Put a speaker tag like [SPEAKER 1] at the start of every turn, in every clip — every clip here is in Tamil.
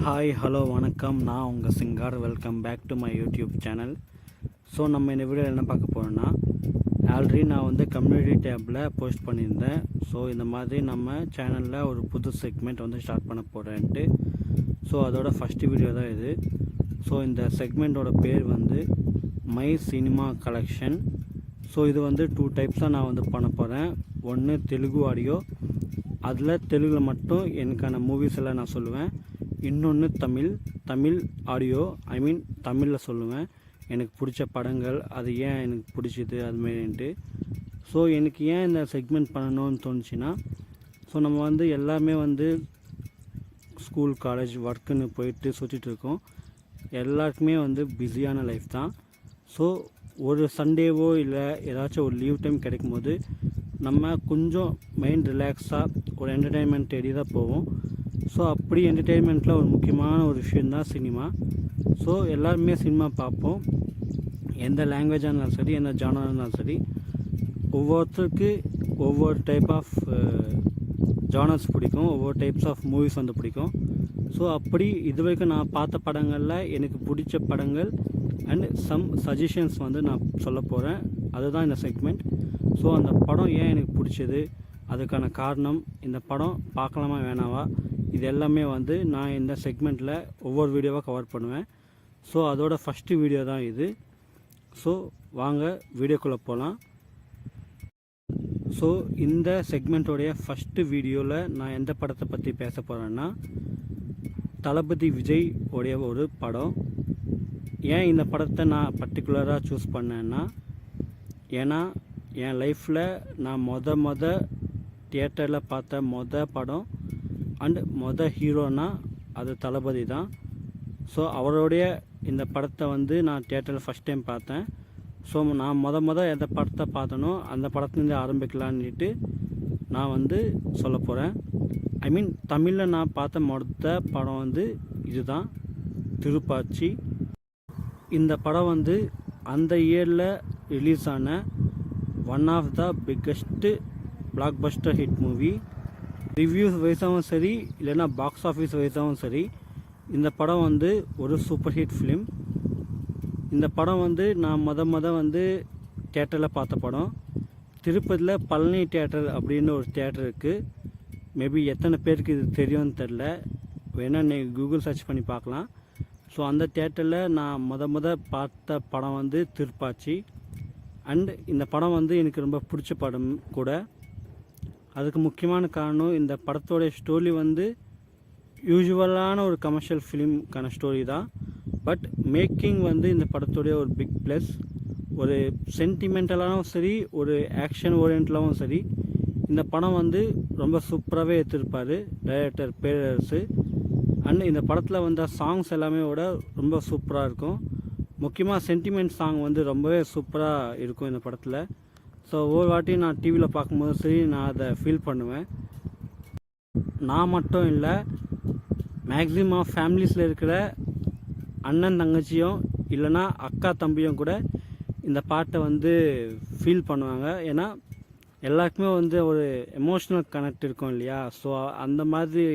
[SPEAKER 1] ஹாய் ஹலோ வணக்கம். நான் உங்கள் Singar. Welcome back to my YouTube channel. So நம்ம இந்த வீடியோவில் என்ன பார்க்க போகிறோன்னா, ஆல்ரெடி நான் கம்யூனிட்டி டேப்பில் போஸ்ட் பண்ணியிருந்தேன். ஸோ இந்த மாதிரி நம்ம சேனலில் ஒரு புது செக்மெண்ட் ஸ்டார்ட் பண்ண போகிறேன்ட்டு. ஸோ அதோட ஃபஸ்ட்டு வீடியோ தான் இது. ஸோ இந்த செக்மெண்ட்டோட பேர் மை சினிமா கலெக்ஷன். ஸோ இது 2 டைப்ஸாக நான் பண்ண போகிறேன். ஒன்று தெலுங்கு ஆடியோ, அதில் தெலுங்கில் மட்டும் எனக்கான மூவிஸ் எல்லாம் நான் சொல்லுவேன். இன்னொன்று தமிழ் ஆடியோ, தமிழில் சொல்லுவேன் எனக்கு பிடிச்ச படங்கள், அது ஏன் எனக்கு பிடிச்சிது அதுமாரின்ட்டு. ஸோ எனக்கு ஏன் இந்த செக்மெண்ட் பண்ணணும்னு தோணுச்சுன்னா, ஸோ நம்ம எல்லாமே ஸ்கூல் காலேஜ் ஒர்க்குன்னு போயிட்டு சுற்றிட்டு இருக்கோம். எல்லாருக்குமே பிஸியான லைஃப் தான். ஸோ ஒரு சண்டேவோ இல்லை ஏதாச்சும் ஒரு லீவ் டைம் கிடைக்கும் போது நம்ம கொஞ்சம் மைண்ட் ரிலாக்ஸாக ஒரு என்டர்டெயின்மெண்ட் தேடி தான் போவோம். ஸோ அப்படி என்டர்டெயின்மெண்ட்டில் ஒரு முக்கியமான ஒரு விஷயந்தான் சினிமா. ஸோ எல்லாருமே சினிமா பார்ப்போம். எந்த லாங்குவேஜாக இருந்தாலும் சரி, எந்த ஜானராக இருந்தாலும் சரி, ஒவ்வொருத்தருக்கு ஒவ்வொரு டைப் ஆஃப் ஜானர்ஸ் பிடிக்கும், ஒவ்வொரு டைப்ஸ் ஆஃப் மூவிஸ் பிடிக்கும். ஸோ அப்படி இது வரைக்கும் நான் பார்த்த படங்களில் எனக்கு பிடிச்ச படங்கள் அண்ட் சம் சஜஷன்ஸ் நான் சொல்ல போகிறேன். அதுதான் இந்த செக்மெண்ட். ஸோ அந்த படம் ஏன் எனக்கு பிடிச்சது, அதுக்கான காரணம், இந்த படம் பார்க்கலாமா வேணாவா, இது எல்லாமே நான் இந்த செக்மெண்ட்டில் ஒவ்வொரு வீடியோவாக கவர் பண்ணுவேன். ஸோ அதோட ஃபஸ்ட்டு வீடியோ தான் இது. ஸோ வாங்க வீடியோக்குள்ளே போகலாம். ஸோ இந்த செக்மெண்ட்டோடைய ஃபஸ்ட்டு வீடியோவில் நான் எந்த படத்தை பற்றி பேச போகிறேன்னா, தளபதி விஜய் உடைய ஒரு படம். ஏன் இந்த படத்தை நான் பர்டிகுலராக சூஸ் பண்ணேன்னா, ஏன்னா என் லைஃப்பில் நான் மொத தியேட்டரில் பார்த்த படம் அண்ட் ஹீரோனா அது தளபதி தான். ஸோ அவருடைய இந்த படத்தை நான் தியேட்டரில் ஃபஸ்ட் டைம் பார்த்தேன். ஸோ நான் எந்த படத்தை பார்த்தனோ அந்த படத்துலேருந்து ஆரம்பிக்கலான்ட்டு நான் சொல்ல போகிறேன். தமிழில் நான் பார்த்த படம் இதுதான், திருப்பாச்சி. இந்த படம் அந்த இயரில் ரிலீஸ் ஆன one of the biggest blockbuster hit movie. Reviews வைஸாகவும் சரி, இல்லைன்னா பாக்ஸ் ஆஃபீஸ் வைஸாகவும் சரி, இந்த படம் ஒரு சூப்பர் ஹிட் ஃபிலிம். இந்த படம் நான் தியேட்டரில் பார்த்த படம். திருப்பதியில் பழனி தியேட்டர் அப்படின்னு ஒரு தியேட்டர் இருக்குது. மேபி எத்தனை பேருக்கு இது தெரியும்னு தெரில, வேணால் நீங்கள் கூகுள் சர்ச் பண்ணி பார்க்கலாம். ஸோ அந்த தியேட்டரில் நான் பார்த்த படம் திருப்பாச்சி. அண்ட் இந்த படம் எனக்கு ரொம்ப பிடிச்ச படம் கூட. அதுக்கு முக்கியமான காரணம், இந்த படத்தோடைய ஸ்டோரி யூஜுவலான ஒரு கமர்ஷியல் ஃபிலிம்க்கான ஸ்டோரி தான். பட் மேக்கிங் இந்த படத்தோடைய ஒரு பிக் ப்ளஸ். ஒரு சென்டிமெண்டலாகவும் சரி, ஒரு ஆக்ஷன் ஓரியன்டலாகவும் சரி, இந்த படம் ரொம்ப சூப்பராகவே எடுத்திருப்பார் டைரக்டர் பேரரசு. அண்ட் இந்த படத்தில் வந்த சாங்ஸ் எல்லாமே விட ரொம்ப சூப்பராக இருக்கும். முக்கியமாக சென்டிமெண்ட் சாங் ரொம்பவே சூப்பராக இருக்கும் இந்த படத்தில். ஸோ ஒவ்வொரு வாட்டி நான் டிவியில் பார்க்கும்போது சரி, நான் அதை ஃபீல் பண்ணுவேன். நான் மட்டும் இல்லை, மேக்ஸிமம் ஃபேமிலிஸில் இருக்கிற அண்ணன் தங்கச்சியும் இல்லைன்னா அக்கா தம்பியும் கூட இந்த பாட்டை ஃபீல் பண்ணுவாங்க. ஏன்னா எல்லாருக்குமே ஒரு எமோஷ்னல் கனெக்ட் இருக்கும் இல்லையா. ஸோ அந்த மாதிரி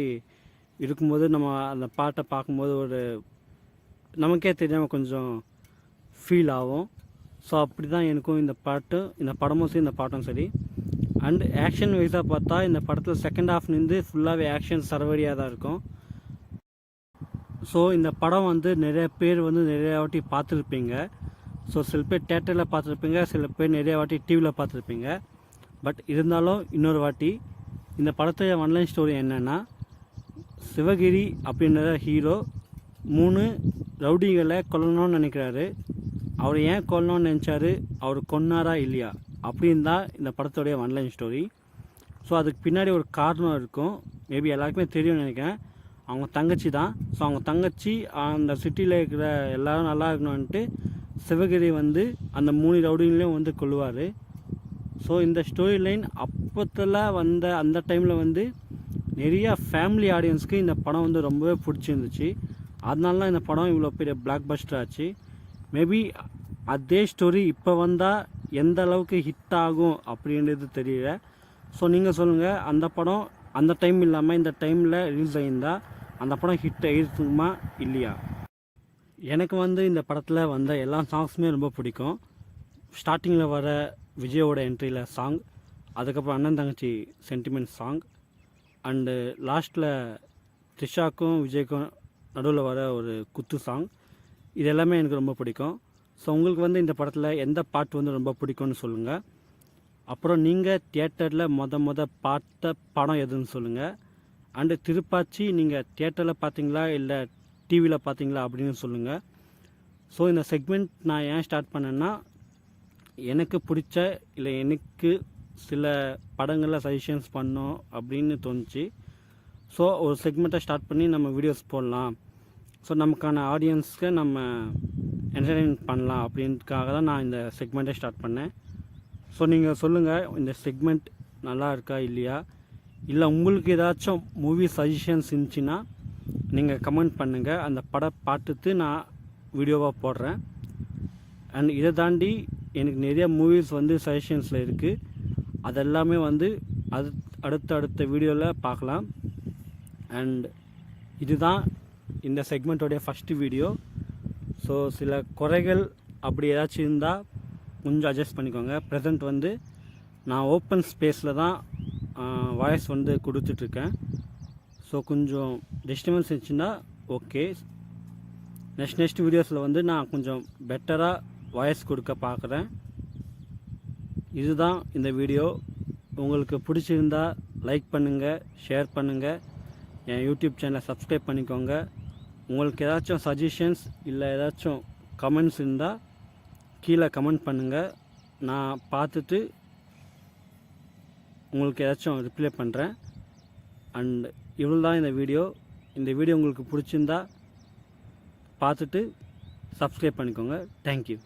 [SPEAKER 1] இருக்கும்போது நம்ம அந்த பாட்டை பார்க்கும்போது நமக்கே தெரியாமல் கொஞ்சம் ஃபீல் ஆகும். ஸோ அப்படி தான் எனக்கும் இந்த படமும் சரி, இந்த பாட்டும் சரி. அண்ட் ஆக்ஷன் வைஸாக பார்த்தா இந்த படத்தில் செகண்ட் ஹாஃப்லேருந்து ஃபுல்லாகவே ஆக்ஷன் சரவடியாக தான் இருக்கும். ஸோ இந்த படம் நிறைய பேர் நிறைய வாட்டி பார்த்துருப்பீங்க. ஸோ சில பேர் தேட்டரில் பார்த்துருப்பீங்க, சில பேர் நிறைய வாட்டி டிவியில் பார்த்துருப்பீங்க. பட் இருந்தாலும் இன்னொரு வாட்டி இந்த படத்துடைய ஒன்லைன் ஸ்டோரி என்னென்னா, சிவகிரி அப்படின்ற ஹீரோ 3 ரவுடிகளை கொல்லணும்னு நினைக்கிறாரு. அவர் ஏன் கொல்லணும்னு நினச்சாரு, அவர் கொன்னாரா இல்லையா அப்படின்னு தான் இந்த படத்தோடைய ஒன்லைன் ஸ்டோரி. ஸோ அதுக்கு பின்னாடி ஒரு காரணம் இருக்கும். மேபி எல்லாருக்குமே தெரியும்னு நினைக்கிறேன். அவங்க தங்கச்சி தான். ஸோ அவங்க தங்கச்சி அந்த சிட்டியில் இருக்கிற எல்லோரும் நல்லா இருக்கணும்ன்ட்டு சிவகிரி அந்த 3 ரவுடிங்களையும் கொல்லுவார். ஸோ இந்த ஸ்டோரி லைன் அப்போத்தில் அந்த டைமில் நிறைய ஃபேமிலி ஆடியன்ஸ்க்கு இந்த படம் ரொம்பவே பிடிச்சிருந்துச்சு. அதனால தான் இந்த படம் இவ்வளோ பெரிய பிளாக் பஸ்டர் ஆச்சு. மேபி அதே ஸ்டோரி இப்போ வந்தால் எந்த அளவுக்கு ஹிட் ஆகும் அப்படின்றது தெரியல. ஸோ நீங்கள் சொல்லுங்கள், அந்த படம் அந்த டைம் இல்லாமல் இந்த டைமில் ரிலீஸ் ஆகியிருந்தால் அந்த படம் ஹிட் ஆகிருக்குமா இல்லையா? எனக்கு வந்து இந்த படத்தில் வந்த எல்லா சாங்ஸுமே ரொம்ப பிடிக்கும். ஸ்டார்டிங்கில் வர விஜயோட என்ட்ரியில் சாங், அதுக்கப்புறம் அண்ணன் தங்கச்சி சென்டிமெண்ட் சாங், அண்டு லாஸ்ட்டில் த்ரிஷாக்கும் விஜய்க்கும் நடுவில் வர ஒரு குத்து சாங், இது எல்லாமே எனக்கு ரொம்ப பிடிக்கும். ஸோ உங்களுக்கு வந்து இந்த படத்தில் எந்த பாட்டு வந்து ரொம்ப பிடிக்கும்னு சொல்லுங்கள். அப்புறம் நீங்கள் தியேட்டரில் பார்த்த படம் எதுன்னு சொல்லுங்கள். அண்டு திருப்பாச்சி நீங்கள் தியேட்டரில் பார்த்தீங்களா இல்லை டிவியில் பார்த்தீங்களா அப்படின்னு சொல்லுங்கள். ஸோ இந்த செக்மெண்ட் நான் ஏன் ஸ்டார்ட் பண்ணேன்னா, எனக்கு பிடிச்ச இல்லை எனக்கு சில படங்களில் சஜஷன்ஸ் பண்ணோம் அப்படின்னு தோணுச்சு. ஸோ ஒரு செக்மெண்ட்டை ஸ்டார்ட் பண்ணி நம்ம வீடியோஸ் போடலாம், ஸோ நமக்கான ஆடியன்ஸ்க்கு நம்ம என்டர்டெயின் பண்ணலாம் அப்படின்றதுக்காக தான் நான் இந்த செக்மெண்ட்டை ஸ்டார்ட் பண்ணேன். ஸோ நீங்கள் சொல்லுங்கள், இந்த செக்மெண்ட் நல்லா இருக்கா இல்லையா, இல்லை உங்களுக்கு ஏதாச்சும் மூவி சஜஷன்ஸ் இருந்துச்சுன்னா நீங்கள் கமெண்ட் பண்ணுங்கள். அந்த படம் பார்த்துட்டு நான் வீடியோவாக போடுறேன். அண்ட் இதை தாண்டி எனக்கு நிறைய மூவிஸ் வந்து சஜஷன்ஸில் இருக்குது. அதெல்லாமே வந்து அடுத்த வீடியோவில் பார்க்கலாம். அண்ட் இதுதான் இந்த செக்மெண்ட்டோடைய ஃபஸ்ட்டு வீடியோ. ஸோ சில குறைகள் அப்படி ஏதாச்சும் இருந்தால் கொஞ்சம் அட்ஜஸ்ட் பண்ணிக்கோங்க. ப்ரெசண்ட் வந்து நான் ஓப்பன் ஸ்பேஸில் தான் வாய்ஸ் வந்து கொடுத்துட்ருக்கேன். ஸோ கொஞ்சம் டிஸ்டர்பன்ஸ் இருந்துச்சுன்னா ஓகே. நெக்ஸ்ட் வீடியோஸில் வந்து நான் கொஞ்சம் பெட்டராக வாய்ஸ் கொடுக்க பார்க்குறேன். இதுதான் இந்த வீடியோ. உங்களுக்கு பிடிச்சிருந்தா லைக் பண்ணுங்கள், ஷேர் பண்ணுங்கள், என் யூடியூப் சேனலை சப்ஸ்கிரைப் பண்ணிக்கோங்க. உங்களுக்கு ஏதாச்சும் சஜஷன்ஸ் இல்லை ஏதாச்சும் கமெண்ட்ஸ் இருந்தால் கீழே கமெண்ட் பண்ணுங்கள். நான் பார்த்துட்டு உங்களுக்கு ஏதாச்சும் ரிப்ளை பண்ணுறேன். அண்ட் இவ்வளோ தான் இந்த வீடியோ. இந்த வீடியோ உங்களுக்கு பிடிச்சிருந்தா பார்த்துட்டு சப்ஸ்கிரைப் பண்ணிக்கோங்க. தேங்க்யூ.